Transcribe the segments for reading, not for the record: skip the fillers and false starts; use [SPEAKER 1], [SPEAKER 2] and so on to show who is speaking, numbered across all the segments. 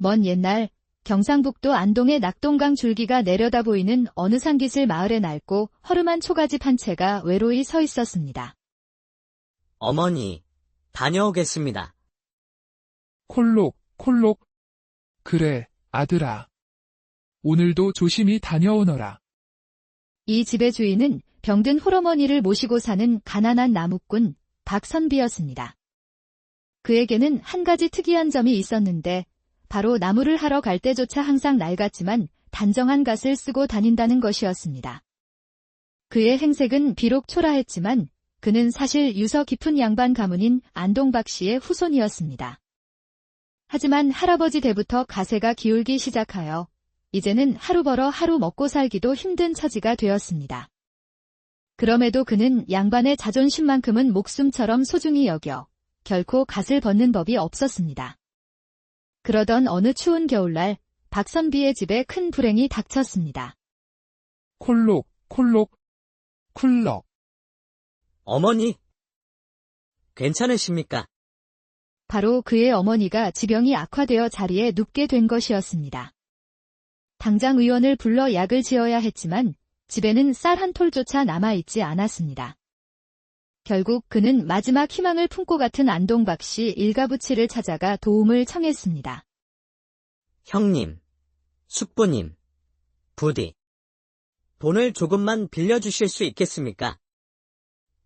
[SPEAKER 1] 먼 옛날 경상북도 안동의 낙동강 줄기가 내려다 보이는 어느 산기슭 마을의 낡고 허름한 초가집 한 채가 외로이 서 있었습니다.
[SPEAKER 2] 어머니, 다녀오겠습니다.
[SPEAKER 3] 콜록, 콜록. 그래, 아들아. 오늘도 조심히 다녀오너라.
[SPEAKER 1] 이 집의 주인은 병든 홀어머니를 모시고 사는 가난한 나무꾼 박선비였습니다. 그에게는 한 가지 특이한 점이 있었는데 바로 나무를 하러 갈 때조차 항상 낡았지만 단정한 갓을 쓰고 다닌다는 것이었습니다. 그의 행색은 비록 초라했지만 그는 사실 유서 깊은 양반 가문인 안동박 씨의 후손이었습니다. 하지만 할아버지 때부터 가세가 기울기 시작하여 이제는 하루 벌어 하루 먹고 살기도 힘든 처지가 되었습니다. 그럼에도 그는 양반의 자존심만큼은 목숨처럼 소중히 여겨 결코 갓을 벗는 법이 없었습니다. 그러던 어느 추운 겨울날 박선비의 집에 큰 불행이 닥쳤습니다.
[SPEAKER 3] 콜록, 콜록, 쿨럭.
[SPEAKER 2] 어머니, 괜찮으십니까?
[SPEAKER 1] 바로 그의 어머니가 지병이 악화되어 자리에 눕게 된 것이었습니다. 당장 의원을 불러 약을 지어야 했지만 집에는 쌀 한 톨조차 남아있지 않았습니다. 결국 그는 마지막 희망을 품고 같은 안동박 씨 일가부치를 찾아가 도움을 청했습니다.
[SPEAKER 2] 형님, 숙부님, 부디, 돈을 조금만 빌려주실 수 있겠습니까?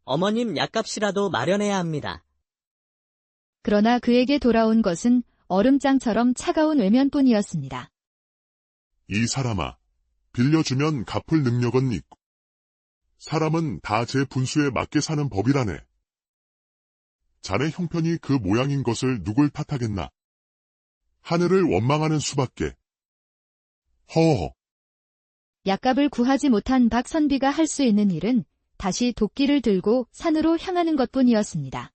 [SPEAKER 2] 어머님 약값이라도 마련해야 합니다.
[SPEAKER 1] 그러나 그에게 돌아온 것은 얼음장처럼 차가운 외면뿐이었습니다.
[SPEAKER 4] 이 사람아, 빌려주면 갚을 능력은 있고 사람은 다 제 분수에 맞게 사는 법이라네. 자네 형편이 그 모양인 것을 누굴 탓하겠나. 하늘을 원망하는 수밖에. 허허.
[SPEAKER 1] 약값을 구하지 못한 박선비가 할 수 있는 일은 다시 도끼를 들고 산으로 향하는 것뿐이었습니다.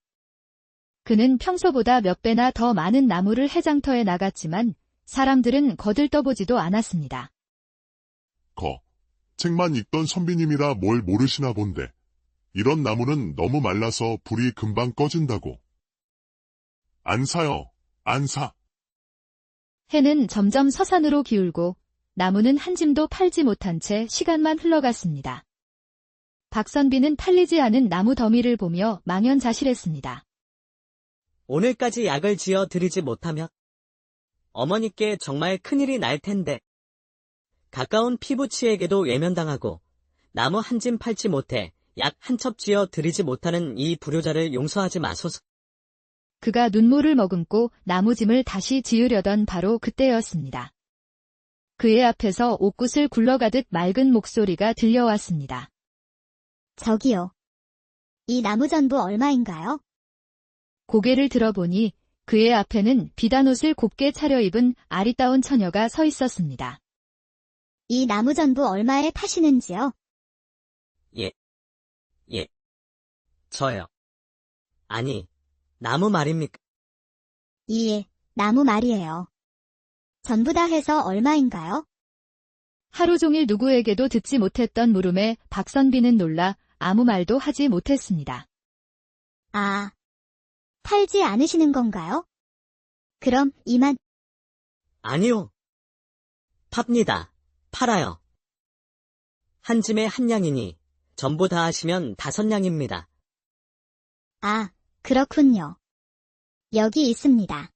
[SPEAKER 1] 그는 평소보다 몇 배나 더 많은 나무를 해장터에 나갔지만 사람들은 거들떠보지도 않았습니다.
[SPEAKER 4] 책만 읽던 선비님이라 뭘 모르시나 본데. 이런 나무는 너무 말라서 불이 금방 꺼진다고. 안 사요, 안 사.
[SPEAKER 1] 해는 점점 서산으로 기울고 나무는 한 짐도 팔지 못한 채 시간만 흘러갔습니다. 박선비는 팔리지 않은 나무 더미를 보며 망연자실했습니다.
[SPEAKER 2] 오늘까지 약을 지어 드리지 못하면 어머니께 정말 큰일이 날 텐데. 가까운 피부치에게도 외면당하고 나무 한 짐 팔지 못해 약 한 첩 쥐어 드리지 못하는 이 불효자를 용서하지 마소서.
[SPEAKER 1] 그가 눈물을 머금고 나무짐을 다시 지으려던 바로 그때였습니다. 그의 앞에서 옥굿을 굴러가듯 맑은 목소리가 들려왔습니다.
[SPEAKER 5] 저기요. 이 나무 전부 얼마인가요?
[SPEAKER 1] 고개를 들어보니 그의 앞에는 비단 옷을 곱게 차려입은 아리따운 처녀가 서 있었습니다.
[SPEAKER 5] 이 나무 전부 얼마에 파시는지요?
[SPEAKER 2] 저요. 아니, 나무 말입니까?
[SPEAKER 5] 예, 나무 말이에요. 전부 다 해서 얼마인가요?
[SPEAKER 1] 하루 종일 누구에게도 듣지 못했던 물음에 박선비는 놀라 아무 말도 하지 못했습니다.
[SPEAKER 5] 아, 팔지 않으시는 건가요? 그럼 이만.
[SPEAKER 2] 아니요. 팝니다. 팔아요. 한 짐에 한 양이니 전부 다 하시면 5냥입니다.
[SPEAKER 5] 아, 그렇군요. 여기 있습니다.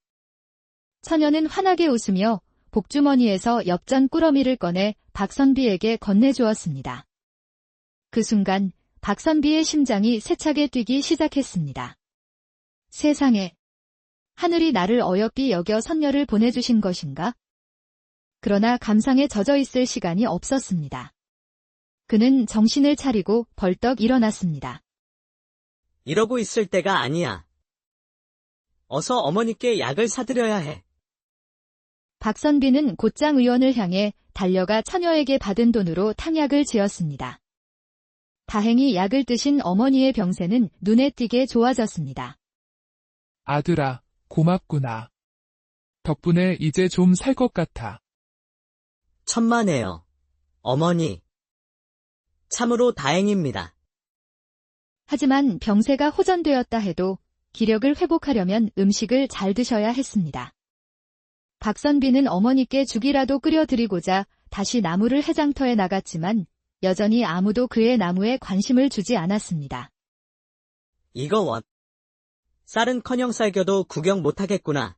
[SPEAKER 1] 처녀는 환하게 웃으며 복주머니에서 엽전 꾸러미를 꺼내 박선비에게 건네주었습니다. 그 순간 박선비의 심장이 세차게 뛰기 시작했습니다. 세상에, 하늘이 나를 어여삐 여겨 선녀를 보내주신 것인가? 그러나 감상에 젖어 있을 시간이 없었습니다. 그는 정신을 차리고 벌떡 일어났습니다.
[SPEAKER 2] 이러고 있을 때가 아니야. 어서 어머니께 약을 사드려야 해.
[SPEAKER 1] 박선비는 곧장 의원을 향해 달려가 처녀에게 받은 돈으로 탕약을 지었습니다. 다행히 약을 드신 어머니의 병세는 눈에 띄게 좋아졌습니다.
[SPEAKER 3] 아들아, 고맙구나. 덕분에 이제 좀 살 것 같아.
[SPEAKER 2] 천만에요. 어머니. 참으로 다행입니다.
[SPEAKER 1] 하지만 병세가 호전되었다 해도 기력을 회복하려면 음식을 잘 드셔야 했습니다. 박선비는 어머니께 죽이라도 끓여드리고자 다시 나무를 해장터에 나갔지만 여전히 아무도 그의 나무에 관심을 주지 않았습니다.
[SPEAKER 2] 이거 원. 쌀은커녕 쌀겨도 구경 못하겠구나.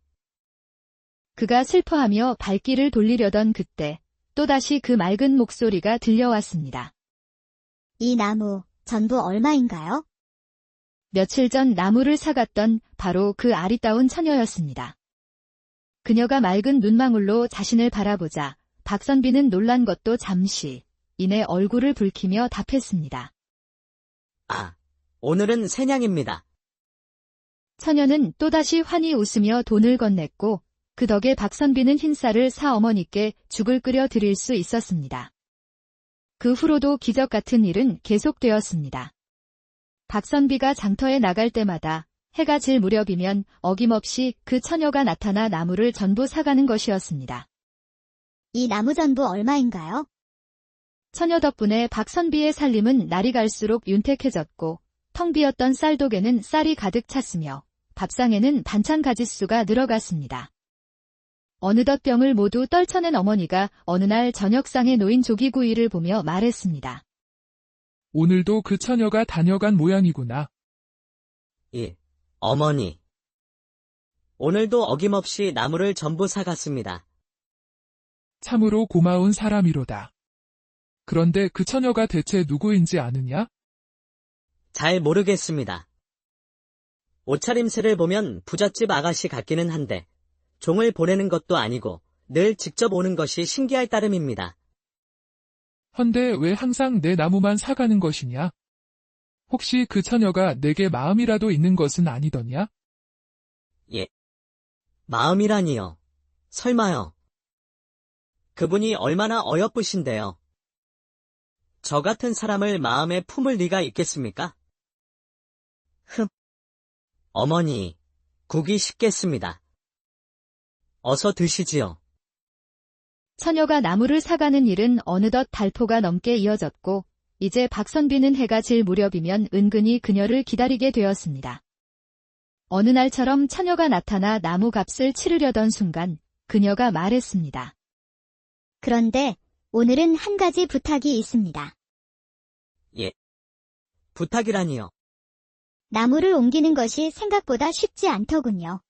[SPEAKER 1] 그가 슬퍼하며 발길을 돌리려던 그때 또다시 그 맑은 목소리가 들려왔습니다.
[SPEAKER 5] 이 나무 전부 얼마인가요?
[SPEAKER 1] 며칠 전 나무를 사갔던 바로 그 아리따운 처녀였습니다. 그녀가 맑은 눈망울로 자신을 바라보자 박선비는 놀란 것도 잠시, 이내 얼굴을 붉히며 답했습니다.
[SPEAKER 2] 아, 오늘은 새냥입니다.
[SPEAKER 1] 처녀는 또다시 환히 웃으며 돈을 건넸고 그 덕에 박선비는 흰쌀을 사 어머니께 죽을 끓여 드릴 수 있었습니다. 그 후로도 기적 같은 일은 계속되었습니다. 박선비가 장터에 나갈 때마다 해가 질 무렵이면 어김없이 그 처녀가 나타나 나무를 전부 사가는 것이었습니다.
[SPEAKER 5] 이 나무 전부 얼마인가요?
[SPEAKER 1] 처녀 덕분에 박선비의 살림은 날이 갈수록 윤택해졌고 텅 비었던 쌀독에는 쌀이 가득 찼으며 밥상에는 반찬 가짓수가 늘어갔습니다. 어느덧 병을 모두 떨쳐낸 어머니가 어느 날 저녁상에 놓인 조기구이를 보며 말했습니다.
[SPEAKER 3] 오늘도 그 처녀가 다녀간 모양이구나.
[SPEAKER 2] 예, 어머니. 오늘도 어김없이 나무를 전부 사갔습니다.
[SPEAKER 3] 참으로 고마운 사람이로다. 그런데 그 처녀가 대체 누구인지 아느냐?
[SPEAKER 2] 잘 모르겠습니다. 옷차림새를 보면 부잣집 아가씨 같기는 한데 종을 보내는 것도 아니고 늘 직접 오는 것이 신기할 따름입니다.
[SPEAKER 3] 헌데 왜 항상 내 나무만 사가는 것이냐? 혹시 그 처녀가 내게 마음이라도 있는 것은 아니더냐?
[SPEAKER 2] 예. 마음이라니요. 설마요. 그분이 얼마나 어여쁘신데요. 저 같은 사람을 마음에 품을 리가 있겠습니까? 어머니, 국이 식겠습니다. 어서 드시지요.
[SPEAKER 1] 처녀가 나무를 사가는 일은 어느덧 달포가 넘게 이어졌고 이제 박선비는 해가 질 무렵이면 은근히 그녀를 기다리게 되었습니다. 어느 날처럼 처녀가 나타나 나무 값을 치르려던 순간 그녀가 말했습니다.
[SPEAKER 5] 그런데 오늘은 한 가지 부탁이 있습니다.
[SPEAKER 2] 예. 부탁이라니요.
[SPEAKER 5] 나무를 옮기는 것이 생각보다 쉽지 않더군요.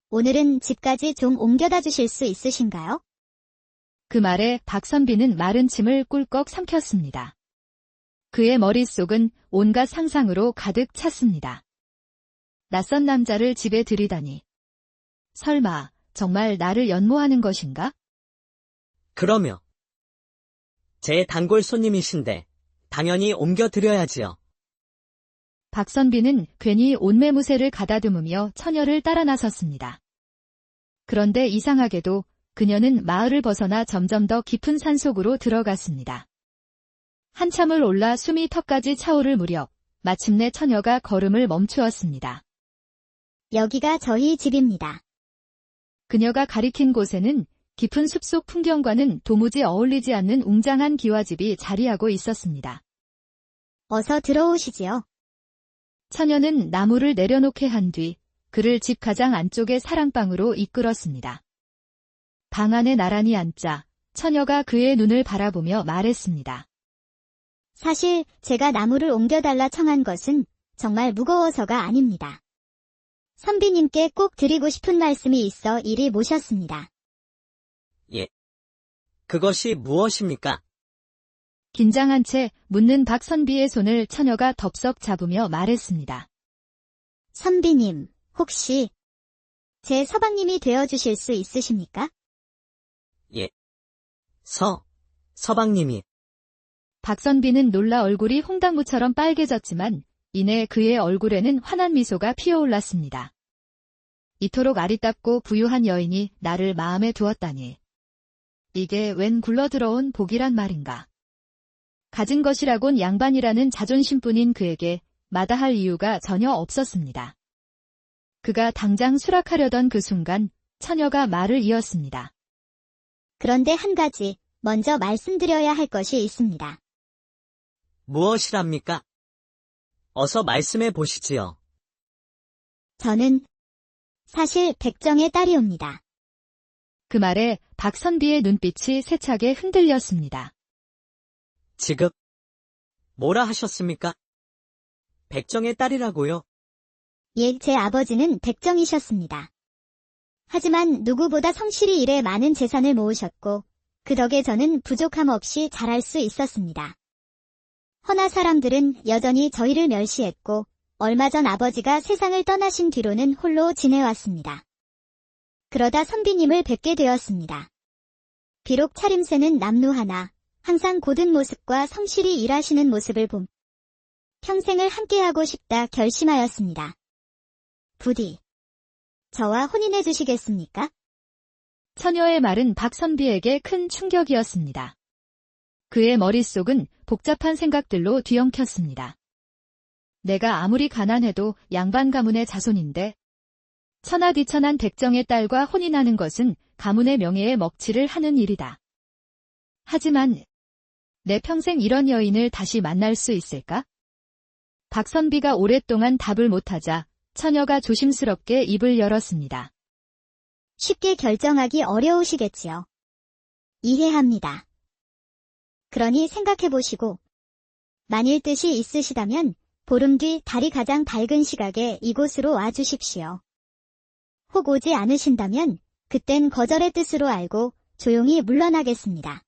[SPEAKER 5] 오늘은 집까지 좀 옮겨다 주실 수 있으신가요?
[SPEAKER 1] 그 말에 박선비는 마른 침을 꿀꺽 삼켰습니다. 그의 머릿속은 온갖 상상으로 가득 찼습니다. 낯선 남자를 집에 들이다니. 설마 정말 나를 연모하는 것인가?
[SPEAKER 2] 그러며 제 단골 손님이신데 당연히 옮겨드려야지요.
[SPEAKER 1] 박선비는 괜히 온매무새를 가다듬으며 처녀를 따라 나섰습니다. 그런데 이상하게도 그녀는 마을을 벗어나 점점 더 깊은 산속으로 들어갔습니다. 한참을 올라 숨이 턱까지 차오를 무렵 마침내 처녀가 걸음을 멈추었습니다.
[SPEAKER 5] 여기가 저희 집입니다.
[SPEAKER 1] 그녀가 가리킨 곳에는 깊은 숲속 풍경과는 도무지 어울리지 않는 웅장한 기와집이 자리하고 있었습니다.
[SPEAKER 5] 어서 들어오시지요.
[SPEAKER 1] 처녀는 나무를 내려놓게 한 뒤 그를 집 가장 안쪽의 사랑방으로 이끌었습니다. 방 안에 나란히 앉자 처녀가 그의 눈을 바라보며 말했습니다.
[SPEAKER 5] 사실 제가 나무를 옮겨달라 청한 것은 정말 무거워서가 아닙니다. 선비님께 꼭 드리고 싶은 말씀이 있어 이리 모셨습니다.
[SPEAKER 2] 예. 그것이 무엇입니까?
[SPEAKER 1] 긴장한 채 묻는 박선비의 손을 처녀가 덥석 잡으며 말했습니다.
[SPEAKER 5] 선비님, 혹시 제 서방님이 되어주실 수 있으십니까?
[SPEAKER 2] 예. 서방님이.
[SPEAKER 1] 박선비는 놀라 얼굴이 홍당무처럼 빨개졌지만 이내 그의 얼굴에는 환한 미소가 피어올랐습니다. 이토록 아리따고 부유한 여인이 나를 마음에 두었다니. 이게 웬 굴러들어온 복이란 말인가. 가진 것이라곤 양반이라는 자존심뿐인 그에게 마다할 이유가 전혀 없었습니다. 그가 당장 수락하려던 그 순간 처녀가 말을 이었습니다.
[SPEAKER 5] 그런데 한 가지 먼저 말씀드려야 할 것이 있습니다.
[SPEAKER 2] 무엇이랍니까? 어서 말씀해 보시지요.
[SPEAKER 5] 저는 사실 백정의 딸이옵니다.
[SPEAKER 1] 그 말에 박선비의 눈빛이 세차게 흔들렸습니다.
[SPEAKER 2] 지금 뭐라 하셨습니까? 백정의 딸이라고요?
[SPEAKER 5] 예, 제 아버지는 백정이셨습니다. 하지만 누구보다 성실히 일해 많은 재산을 모으셨고 그 덕에 저는 부족함 없이 자랄 수 있었습니다. 허나 사람들은 여전히 저희를 멸시했고 얼마 전 아버지가 세상을 떠나신 뒤로는 홀로 지내왔습니다. 그러다 선비님을 뵙게 되었습니다. 비록 차림새는 남루하나 항상 고든 모습과 성실히 일하시는 모습을 봄 평생을 함께하고 싶다 결심하였습니다. 부디 저와 혼인해 주시겠습니까?
[SPEAKER 1] 처녀의 말은 박선비에게 큰 충격이었습니다. 그의 머릿속은 복잡한 생각들로 뒤엉켰습니다. 내가 아무리 가난해도 양반 가문의 자손인데 천하디천한 백정의 딸과 혼인하는 것은 가문의 명예에 먹칠을 하는 일이다. 하지만 내 평생 이런 여인을 다시 만날 수 있을까? 박선비가 오랫동안 답을 못하자 처녀가 조심스럽게 입을 열었습니다.
[SPEAKER 5] 쉽게 결정하기 어려우시겠지요. 이해합니다. 그러니 생각해보시고 만일 뜻이 있으시다면 보름 뒤 달이 가장 밝은 시각에 이곳으로 와주십시오. 혹 오지 않으신다면 그땐 거절의 뜻으로 알고 조용히 물러나겠습니다.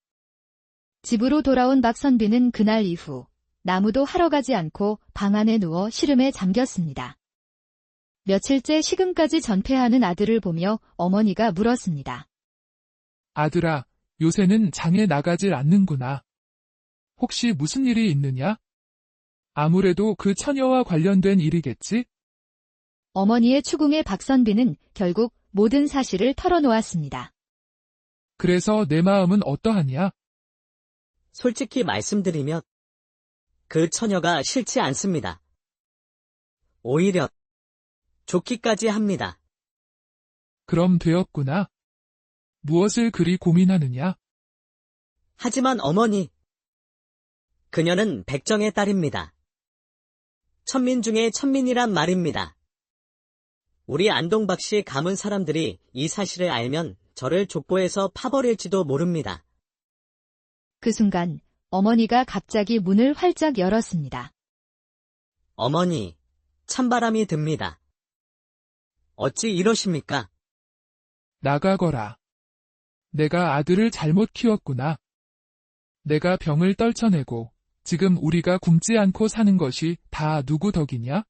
[SPEAKER 1] 집으로 돌아온 박선비는 그날 이후 나무도 하러 가지 않고 방 안에 누워 시름에 잠겼습니다. 며칠째 식음까지 전폐하는 아들을 보며 어머니가 물었습니다.
[SPEAKER 3] 아들아, 요새는 장에 나가질 않는구나. 혹시 무슨 일이 있느냐? 아무래도 그 처녀와 관련된 일이겠지?
[SPEAKER 1] 어머니의 추궁에 박선비는 결국 모든 사실을 털어놓았습니다.
[SPEAKER 3] 그래서 내 마음은 어떠하냐?
[SPEAKER 2] 솔직히 말씀드리면 그 처녀가 싫지 않습니다. 오히려 좋기까지 합니다.
[SPEAKER 3] 그럼 되었구나. 무엇을 그리 고민하느냐?
[SPEAKER 2] 하지만 어머니, 그녀는 백정의 딸입니다. 천민 중에 천민이란 말입니다. 우리 안동박씨 가문 사람들이 이 사실을 알면 저를 족보에서 파버릴지도 모릅니다.
[SPEAKER 1] 그 순간 어머니가 갑자기 문을 활짝 열었습니다.
[SPEAKER 2] 어머니, 찬바람이 듭니다. 어찌 이러십니까?
[SPEAKER 3] 나가거라. 내가 아들을 잘못 키웠구나. 내가 병을 떨쳐내고 지금 우리가 굶지 않고 사는 것이 다 누구 덕이냐?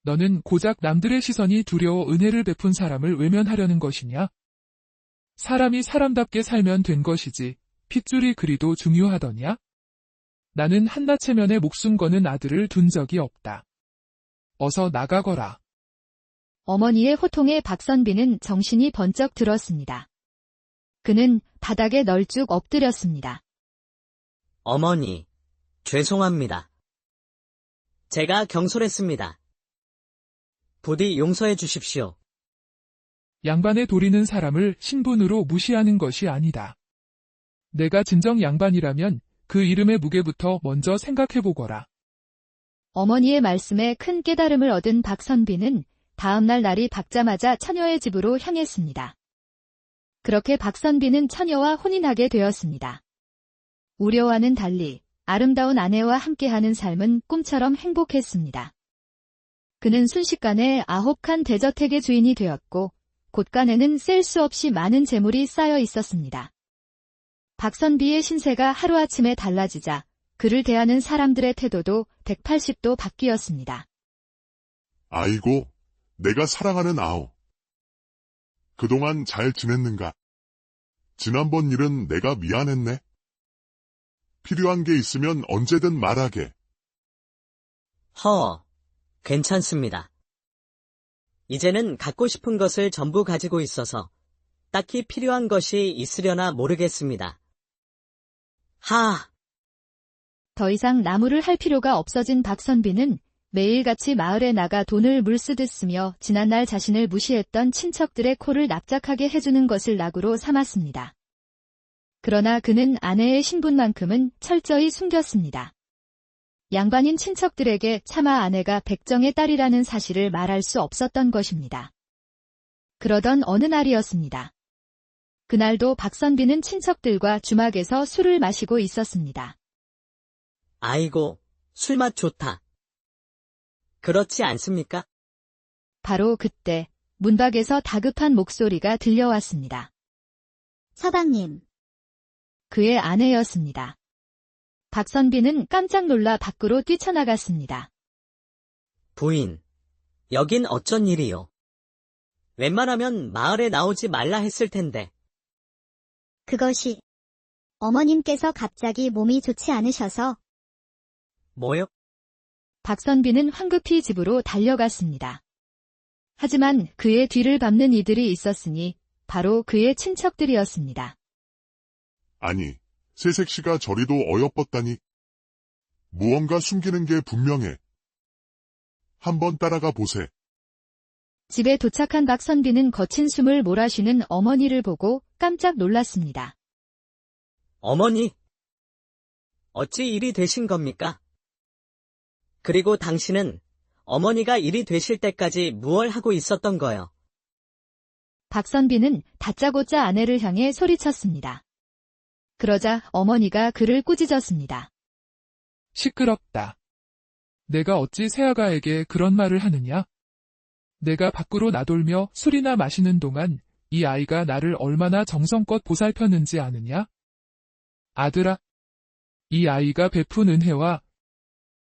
[SPEAKER 3] 너는 고작 남들의 시선이 두려워 은혜를 베푼 사람을 외면하려는 것이냐? 사람이 사람답게 살면 된 것이지 핏줄이 그리도 중요하더냐? 나는 한나체면에 목숨 거는 아들을 둔 적이 없다. 어서 나가거라.
[SPEAKER 1] 어머니의 호통에 박선비는 정신이 번쩍 들었습니다. 그는 바닥에 널쭉 엎드렸습니다.
[SPEAKER 2] 어머니, 죄송합니다. 제가 경솔했습니다. 부디 용서해 주십시오.
[SPEAKER 3] 양반에 도리는 사람을 신분으로 무시하는 것이 아니다. 내가 진정 양반이라면 그 이름의 무게부터 먼저 생각해보거라.
[SPEAKER 1] 어머니의 말씀에 큰 깨달음을 얻은 박선비는 다음날 날이 밝자마자 처녀의 집으로 향했습니다. 그렇게 박선비는 처녀와 혼인하게 되었습니다. 우려와는 달리 아름다운 아내와 함께하는 삶은 꿈처럼 행복했습니다. 그는 순식간에 9칸 대저택의 주인이 되었고 곳간에는 셀 수 없이 많은 재물이 쌓여 있었습니다. 박선비의 신세가 하루아침에 달라지자 그를 대하는 사람들의 태도도 180도 바뀌었습니다.
[SPEAKER 4] 아이고, 내가 사랑하는 아오. 그동안 잘 지냈는가? 지난번 일은 내가 미안했네. 필요한 게 있으면 언제든 말하게.
[SPEAKER 2] 괜찮습니다. 이제는 갖고 싶은 것을 전부 가지고 있어서 딱히 필요한 것이 있으려나 모르겠습니다.
[SPEAKER 1] 더 이상 나무를 할 필요가 없어진 박선비는 매일같이 마을에 나가 돈을 물쓰듯 쓰며 지난날 자신을 무시했던 친척들의 코를 납작하게 해주는 것을 낙으로 삼았습니다. 그러나 그는 아내의 신분만큼은 철저히 숨겼습니다. 양반인 친척들에게 차마 아내가 백정의 딸이라는 사실을 말할 수 없었던 것입니다. 그러던 어느 날이었습니다. 그날도 박선비는 친척들과 주막에서 술을 마시고 있었습니다.
[SPEAKER 2] 아이고, 술맛 좋다. 그렇지 않습니까?
[SPEAKER 1] 바로 그때 문 밖에서 다급한 목소리가 들려왔습니다.
[SPEAKER 5] 서방님,
[SPEAKER 1] 그의 아내였습니다. 박선비는 깜짝 놀라 밖으로 뛰쳐나갔습니다.
[SPEAKER 2] 부인, 여긴 어쩐 일이요? 웬만하면 마을에 나오지 말라 했을 텐데.
[SPEAKER 5] 그것이 어머님께서 갑자기 몸이 좋지 않으셔서
[SPEAKER 2] 뭐요?
[SPEAKER 1] 박선비는 황급히 집으로 달려갔습니다. 하지만 그의 뒤를 밟는 이들이 있었으니 바로 그의 친척들이었습니다.
[SPEAKER 4] 아니, 새색시가 저리도 어여뻤다니. 무언가 숨기는 게 분명해. 한번 따라가 보세.
[SPEAKER 1] 집에 도착한 박선비는 거친 숨을 몰아쉬는 어머니를 보고 깜짝 놀랐습니다.
[SPEAKER 2] 어머니, 어찌 일이 되신 겁니까? 그리고 당신은 어머니가 일이 되실 때까지 무얼 하고 있었던 거요?
[SPEAKER 1] 박선비는 다짜고짜 아내를 향해 소리쳤습니다. 그러자 어머니가 그를 꾸짖었습니다.
[SPEAKER 3] 시끄럽다. 내가 어찌 새아가에게 그런 말을 하느냐? 내가 밖으로 나돌며 술이나 마시는 동안 이 아이가 나를 얼마나 정성껏 보살폈는지 아느냐? 아들아, 이 아이가 베푼 은혜와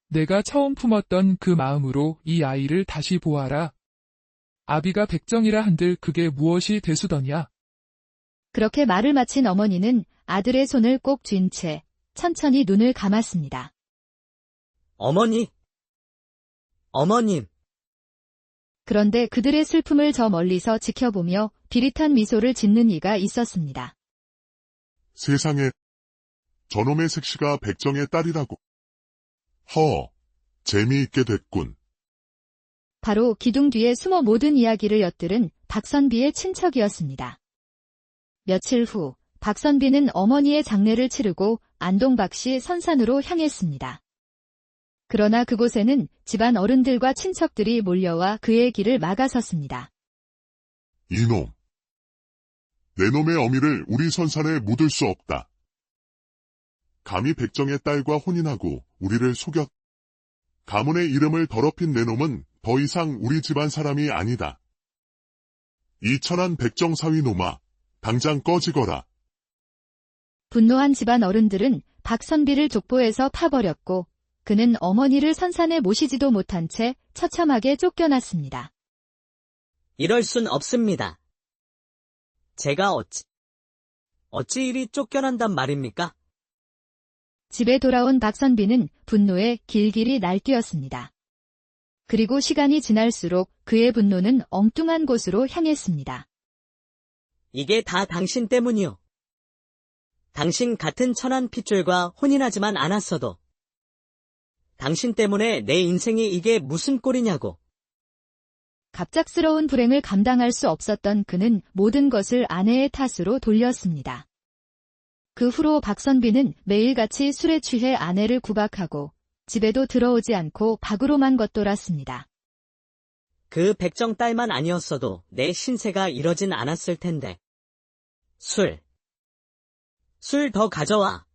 [SPEAKER 3] 내가 처음 품었던 그 마음으로 이 아이를 다시 보아라. 아비가 백정이라 한들 그게 무엇이 대수더냐?
[SPEAKER 1] 그렇게 말을 마친 어머니는 아들의 손을 꼭 쥔 채 천천히 눈을 감았습니다.
[SPEAKER 2] 어머니, 어머님,
[SPEAKER 1] 그런데 그들의 슬픔을 저 멀리서 지켜보며 비릿한 미소를 짓는 이가 있었습니다.
[SPEAKER 4] 세상에, 저놈의 색시가 백정의 딸이라고. 재미있게 됐군.
[SPEAKER 1] 바로 기둥 뒤에 숨어 모든 이야기를 엿들은 박선비의 친척이었습니다. 며칠 후 박선비는 어머니의 장례를 치르고 안동박씨 선산으로 향했습니다. 그러나 그곳에는 집안 어른들과 친척들이 몰려와 그의 길을 막아섰습니다.
[SPEAKER 4] 이놈. 내 놈의 어미를 우리 선산에 묻을 수 없다. 감히 백정의 딸과 혼인하고 우리를 속였. 가문의 이름을 더럽힌 내 놈은 더 이상 우리 집안 사람이 아니다. 이 천한 백정사위 놈아, 당장 꺼지거라.
[SPEAKER 1] 분노한 집안 어른들은 박선비를 족보에서 파버렸고 그는 어머니를 선산에 모시지도 못한 채 처참하게 쫓겨났습니다.
[SPEAKER 2] 이럴 순 없습니다. 제가 어찌 이리 쫓겨난단 말입니까?
[SPEAKER 1] 집에 돌아온 박선비는 분노에 길길이 날뛰었습니다. 그리고 시간이 지날수록 그의 분노는 엉뚱한 곳으로 향했습니다.
[SPEAKER 2] 이게 다 당신 때문이요. 당신 같은 천한 핏줄과 혼인하지만 않았어도 당신 때문에 내 인생이 이게 무슨 꼴이냐고.
[SPEAKER 1] 갑작스러운 불행을 감당할 수 없었던 그는 모든 것을 아내의 탓으로 돌렸습니다. 그 후로 박선비는 매일같이 술에 취해 아내를 구박하고 집에도 들어오지 않고 밖으로만 걷돌았습니다.
[SPEAKER 2] 그 백정 딸만 아니었어도 내 신세가 이러진 않았을 텐데. 술 더 가져와.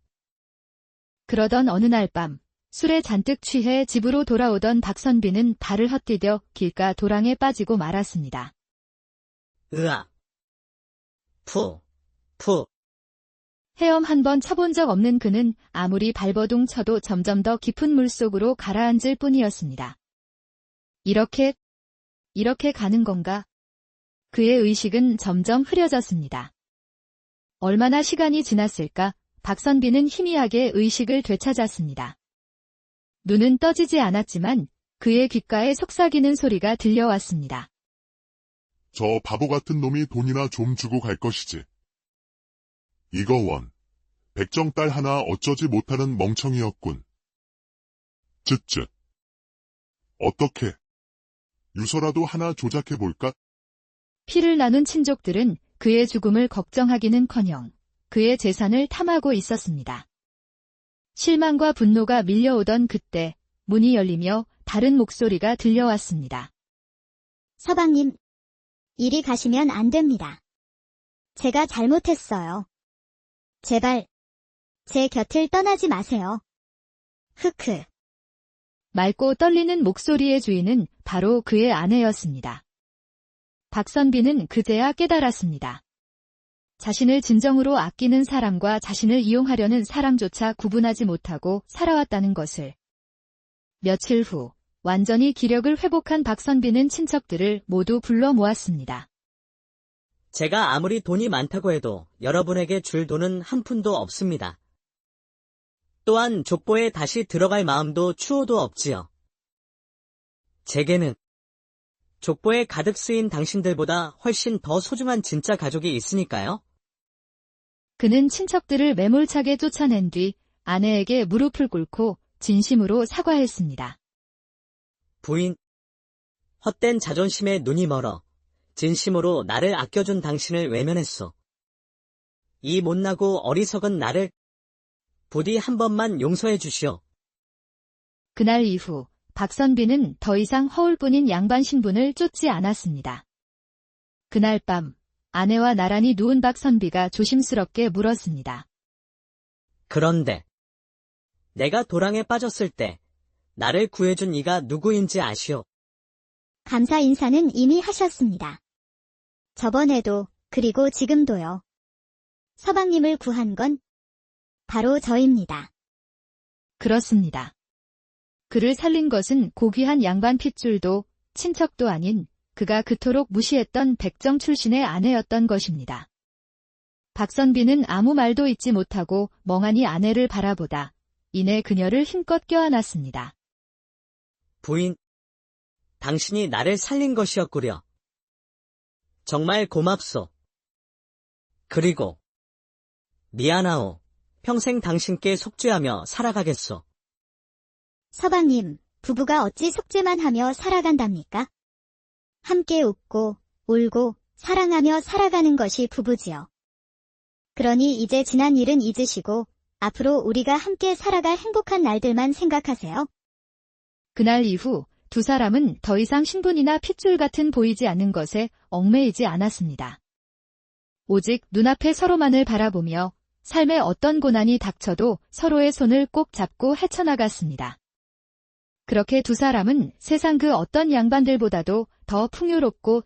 [SPEAKER 1] 그러던 어느 날 밤 술에 잔뜩 취해 집으로 돌아오던 박선비는 발을 헛디뎌 길가 도랑에 빠지고 말았습니다.
[SPEAKER 2] 으악. 푸.
[SPEAKER 1] 헤엄 한 번 쳐본 적 없는 그는 아무리 발버둥 쳐도 점점 더 깊은 물속으로 가라앉을 뿐이었습니다. 이렇게 가는 건가? 그의 의식은 점점 흐려졌습니다. 얼마나 시간이 지났을까? 박선비는 희미하게 의식을 되찾았습니다. 눈은 떠지지 않았지만 그의 귓가에 속삭이는 소리가 들려왔습니다.
[SPEAKER 4] 저 바보 같은 놈이 돈이나 좀 주고 갈 것이지. 이거 원. 백정딸 하나 어쩌지 못하는 멍청이였군. 쯧쯧. 어떻게? 유서라도 하나 조작해볼까?
[SPEAKER 1] 피를 나눈 친족들은 그의 죽음을 걱정하기는커녕 그의 재산을 탐하고 있었습니다. 실망과 분노가 밀려오던 그때 문이 열리며 다른 목소리가 들려왔습니다.
[SPEAKER 5] 서방님, 이리 가시면 안 됩니다. 제가 잘못했어요. 제발, 제 곁을 떠나지 마세요. 흑흑.
[SPEAKER 1] 맑고 떨리는 목소리의 주인은 바로 그의 아내였습니다. 박선비는 그제야 깨달았습니다. 자신을 진정으로 아끼는 사람과 자신을 이용하려는 사람조차 구분하지 못하고 살아왔다는 것을. 며칠 후, 완전히 기력을 회복한 박선비는 친척들을 모두 불러 모았습니다.
[SPEAKER 2] 제가 아무리 돈이 많다고 해도 여러분에게 줄 돈은 한 푼도 없습니다. 또한 족보에 다시 들어갈 마음도 추호도 없지요. 제게는 족보에 가득 쓰인 당신들보다 훨씬 더 소중한 진짜 가족이 있으니까요.
[SPEAKER 1] 그는 친척들을 매몰차게 쫓아낸 뒤 아내에게 무릎을 꿇고 진심으로 사과했습니다.
[SPEAKER 2] 부인, 헛된 자존심에 눈이 멀어 진심으로 나를 아껴준 당신을 외면했소. 이 못나고 어리석은 나를 부디 한 번만 용서해 주시오.
[SPEAKER 1] 그날 이후 박선비는 더 이상 허울뿐인 양반 신분을 쫓지 않았습니다. 그날 밤 아내와 나란히 누운 박선비가 조심스럽게 물었습니다.
[SPEAKER 2] 그런데 내가 도랑에 빠졌을 때 나를 구해준 이가 누구인지 아시오?
[SPEAKER 5] 감사 인사는 이미 하셨습니다. 저번에도, 그리고 지금도요. 서방님을 구한 건 바로 저입니다.
[SPEAKER 1] 그렇습니다. 그를 살린 것은 고귀한 양반 핏줄도 친척도 아닌 그가 그토록 무시했던 백정 출신의 아내였던 것입니다. 박선비는 아무 말도 잊지 못하고 멍하니 아내를 바라보다 이내 그녀를 힘껏 껴안았습니다.
[SPEAKER 2] 부인, 당신이 나를 살린 것이었구려. 정말 고맙소. 그리고 미안하오. 평생 당신께 속죄하며 살아가겠소.
[SPEAKER 5] 서방님, 부부가 어찌 속죄만 하며 살아간답니까? 함께 웃고, 울고, 사랑하며 살아가는 것이 부부지요. 그러니 이제 지난 일은 잊으시고, 앞으로 우리가 함께 살아갈 행복한 날들만 생각하세요.
[SPEAKER 1] 그날 이후 두 사람은 더 이상 신분이나 핏줄 같은 보이지 않는 것에 얽매이지 않았습니다. 오직 눈앞에 서로만을 바라보며 삶의 어떤 고난이 닥쳐도 서로의 손을 꼭 잡고 헤쳐나갔습니다. 그렇게 두 사람은 세상 그 어떤 양반들보다도 더 풍요롭고